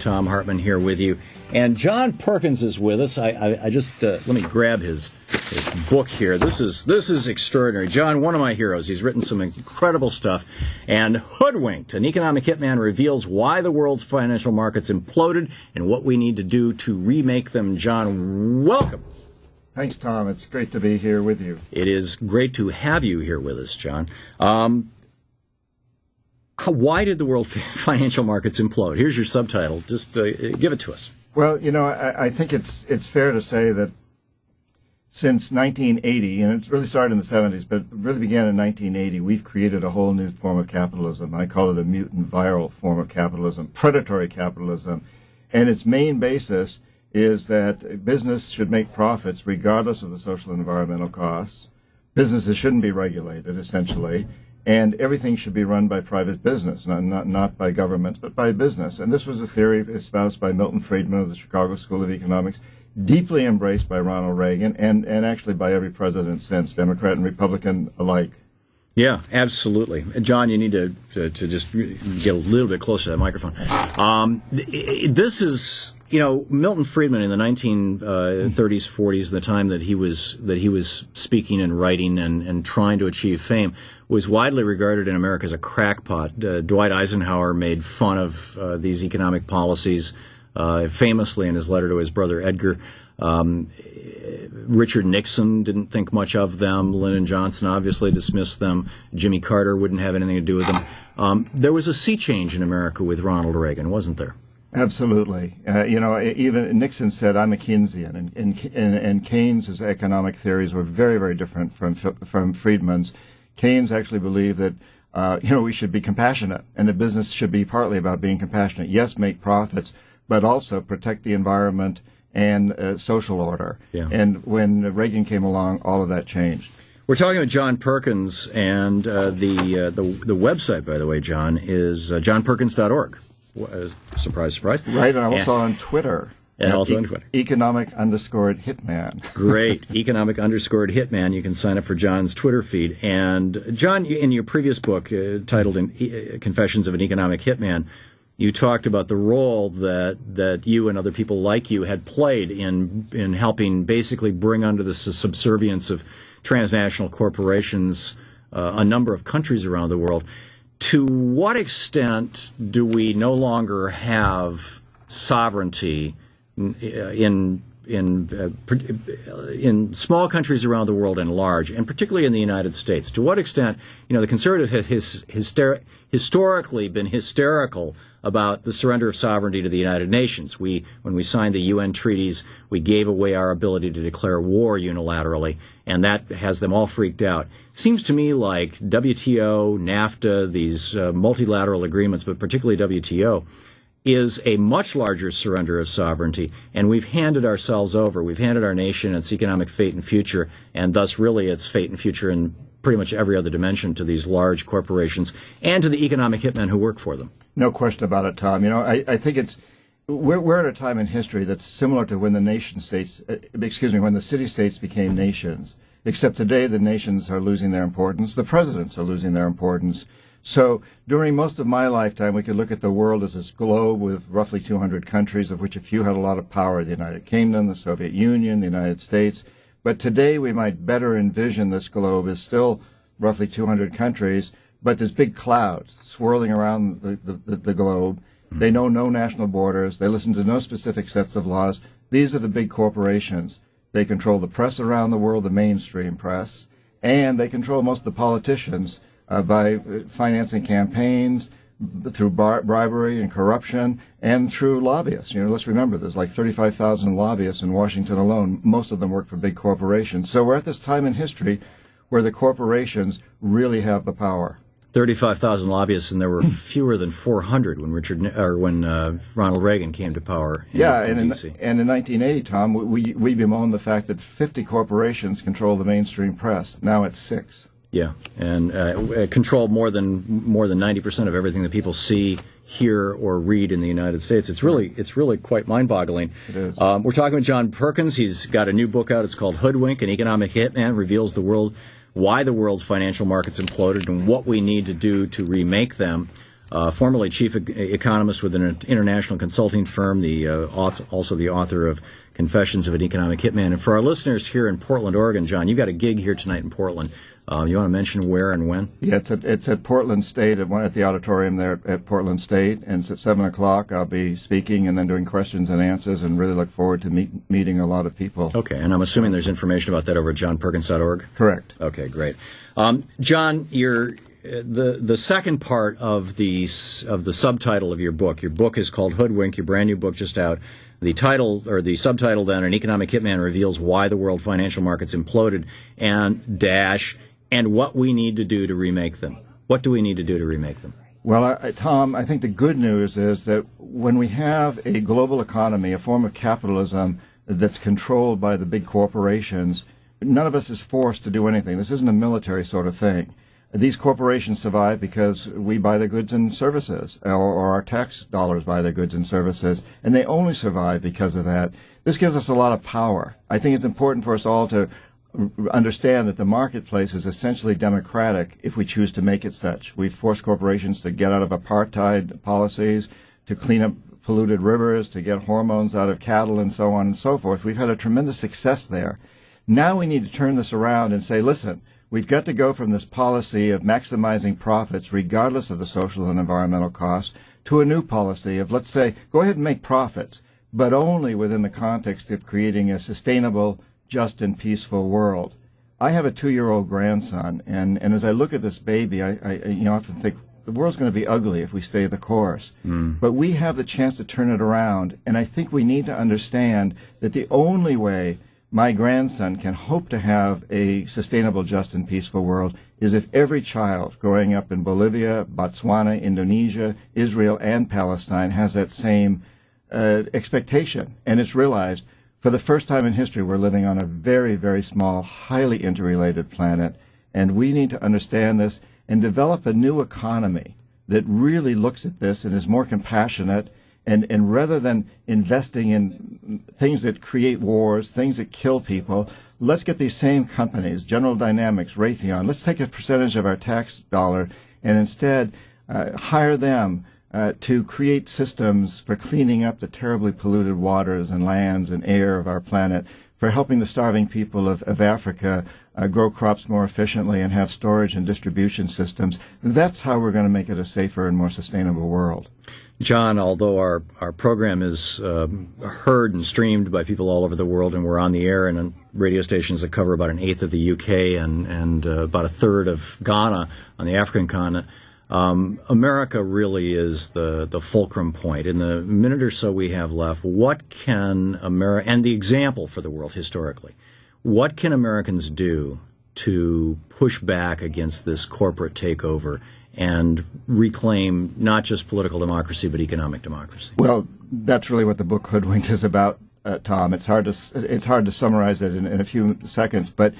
Thom Hartmann here with you. And John Perkins is with us. I just let me grab his book here. This is extraordinary. John, one of my heroes. He's written some incredible stuff. And Hoodwinked, an economic hitman, reveals why the world's financial markets imploded and what we need to do to remake them. John, welcome. Thanks, Tom. It's great to be here with you. It is great to have you here with us, John. Why did the world financial markets implode? Here's your subtitle. Just give it to us. Well, you know, I think it's fair to say that since 1980, and it really started in the 70s, but really began in 1980, we've created a whole new form of capitalism. I call it a mutant viral form of capitalism, predatory capitalism. And its main basis is that business should make profits regardless of the social and environmental costs. Businesses shouldn't be regulated, essentially. And everything should be run by private business, not by governments, but by business. And this was a theory espoused by Milton Friedman of the Chicago School of Economics, deeply embraced by Ronald Reagan, and actually by every president since, Democrat and Republican alike. Yeah, absolutely. John, you need to just get a little bit closer to that microphone. This is, you know, Milton Friedman in the 1930s, 40s, the time that he was speaking and writing and trying to achieve fame, was widely regarded in America as a crackpot. Dwight Eisenhower made fun of these economic policies, famously in his letter to his brother Edgar. Richard Nixon didn't think much of them. Lyndon Johnson obviously dismissed them. Jimmy Carter wouldn't have anything to do with them. There was a sea change in America with Ronald Reagan, wasn't there? Absolutely. You know, even Nixon said, "I'm a Keynesian," and Keynes' economic theories were very, very different from Friedman's. Keynes actually believed that we should be compassionate, and the business should be partly about being compassionate. Yes, make profits, but also protect the environment and social order. Yeah. And when Reagan came along, all of that changed. We're talking with John Perkins, and the website, by the way, John, is johnperkins.org. Surprise, surprise. Right, and I'm also on Twitter. And also on Twitter. Economic_Hitman. Great. Economic_Hitman. You can sign up for John's Twitter feed. And John, in your previous book, titled Confessions of an Economic Hitman, you talked about the role that you and other people like you had played in helping basically bring under the subservience of transnational corporations a number of countries around the world. To what extent do we no longer have sovereignty in small countries around the world and large, and particularly in the United States? To what extent, the conservatives have historically been hysterical about the surrender of sovereignty to the United Nations. When we signed the UN treaties, we gave away our ability to declare war unilaterally, and that has them all freaked out. Seems to me like WTO, NAFTA, these multilateral agreements, but particularly WTO, is a much larger surrender of sovereignty, and we've handed ourselves over. We've handed our nation its economic fate and future, and thus really its fate and future in pretty much every other dimension, to these large corporations and to the economic hitmen who work for them. No question about it, Tom. I think we're at a time in history that's similar to when when the city-states became nations, except today the nations are losing their importance, the presidents are losing their importance. So during most of my lifetime, we could look at the world as this globe with roughly 200 countries, of which a few had a lot of power: the United Kingdom, the Soviet Union, the United States. But today we might better envision this globe as still roughly 200 countries, but there's big clouds swirling around the globe. They know no national borders. They listen to no specific sets of laws. These are the big corporations. They control the press around the world, the mainstream press, and they control most of the politicians by financing campaigns, through bribery and corruption, and through lobbyists. Let's remember, there's like 35,000 lobbyists in Washington alone. Most of them work for big corporations. So we're at this time in history where the corporations really have the power. 35,000 lobbyists, and there were fewer than 400 when Ronald Reagan came to power. In D.C. And in 1980, Tom, we bemoaned the fact that 50 corporations control the mainstream press. Now it's 6. Yeah, and control more than 90% of everything that people see, hear, or read in the United States. It's really quite mind-boggling. It is. We're talking with John Perkins. He's got a new book out. It's called Hoodwinked, an economic hitman reveals why the world's financial markets imploded and what we need to do to remake them. formerly chief economist with an international consulting firm, also the author of Confessions of an Economic Hitman. And for our listeners here in Portland, Oregon, John, you've got a gig here tonight in Portland. You want to mention where and when? Yeah, it's at Portland State, at the auditorium there at Portland State, and it's at 7 o'clock. I'll be speaking and then doing questions and answers, and really look forward to meeting a lot of people. Okay, and I'm assuming there's information about that over at johnperkins.org? Correct. Okay, great. John, the second part of the subtitle of your book is called Hoodwinked, your brand new book just out. The title, or the subtitle then, An Economic Hitman Reveals Why the World Financial Markets Imploded, and what we need to do to remake them. What do we need to do to remake them? Well, Thom, I think the good news is that when we have a global economy, a form of capitalism that's controlled by the big corporations, none of us is forced to do anything. This isn't a military sort of thing. These corporations survive because we buy their goods and services, or our tax dollars buy their goods and services, and they only survive because of that. This gives us a lot of power. I think it's important for us all to understand that the marketplace is essentially democratic if we choose to make it such. We force corporations to get out of apartheid policies, to clean up polluted rivers, to get hormones out of cattle, and so on and so forth. We've had a tremendous success there. Now we need to turn this around and say, listen, we've got to go from this policy of maximizing profits regardless of the social and environmental costs to a new policy of, let's say, go ahead and make profits, but only within the context of creating a sustainable, just and peaceful world. I have a 2-year-old grandson, and as I look at this baby, I often think the world's going to be ugly if we stay the course. But we have the chance to turn it around, and I think we need to understand that the only way my grandson can hope to have a sustainable, just, and peaceful world is if every child growing up in Bolivia, Botswana, Indonesia, Israel, and Palestine has that same expectation, and it's realized. For the first time in history, we're living on a very, very small, highly interrelated planet, and we need to understand this and develop a new economy that really looks at this and is more compassionate, and rather than investing in things that create wars, things that kill people, let's get these same companies, General Dynamics, Raytheon, let's take a percentage of our tax dollar and instead hire them to create systems for cleaning up the terribly polluted waters and lands and air of our planet, for helping the starving people of Africa grow crops more efficiently and have storage and distribution systems. That's how we're going to make it a safer and more sustainable world. John, although our program is heard and streamed by people all over the world, and we're on the air and on radio stations that cover about 1/8 of the UK and about 1/3 of Ghana on the African continent, America really is the fulcrum point. In the minute or so we have left, what can America, and the example for the world historically, what can Americans do to push back against this corporate takeover and reclaim not just political democracy but economic democracy? Well, that's really what the book Hoodwinked is about, Thom. It's hard to summarize it in a few seconds, but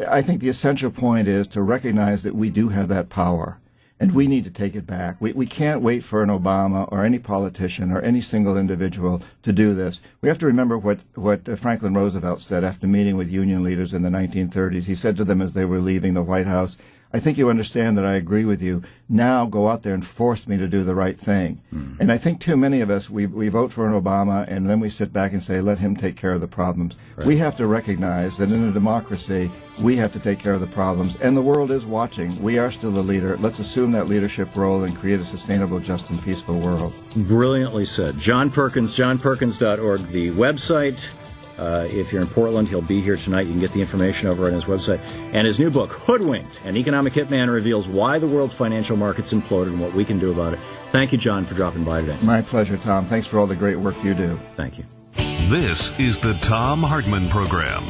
I think the essential point is to recognize that we do have that power. And we need to take it back. We can't wait for an Obama or any politician or any single individual to do this. We have to remember what Franklin Roosevelt said after meeting with union leaders in the 1930s. He said to them as they were leaving the White House, I think you understand that I agree with you. Now go out there and force me to do the right thing. And I think too many of us, we vote for an Obama and then we sit back and say, let him take care of the problems. Right. We have to recognize that in a democracy, we have to take care of the problems. And the world is watching. We are still the leader. Let's assume that leadership role and create a sustainable, just, and peaceful world. Brilliantly said. John Perkins, johnperkins.org, the website. If you're in Portland, he'll be here tonight. You can get the information over on his website. And his new book, Hoodwinked, An Economic Hitman Reveals Why the World's Financial Markets Imploded and What We Can Do About It. Thank you, John, for dropping by today. My pleasure, Thom. Thanks for all the great work you do. Thank you. This is the Thom Hartmann Program.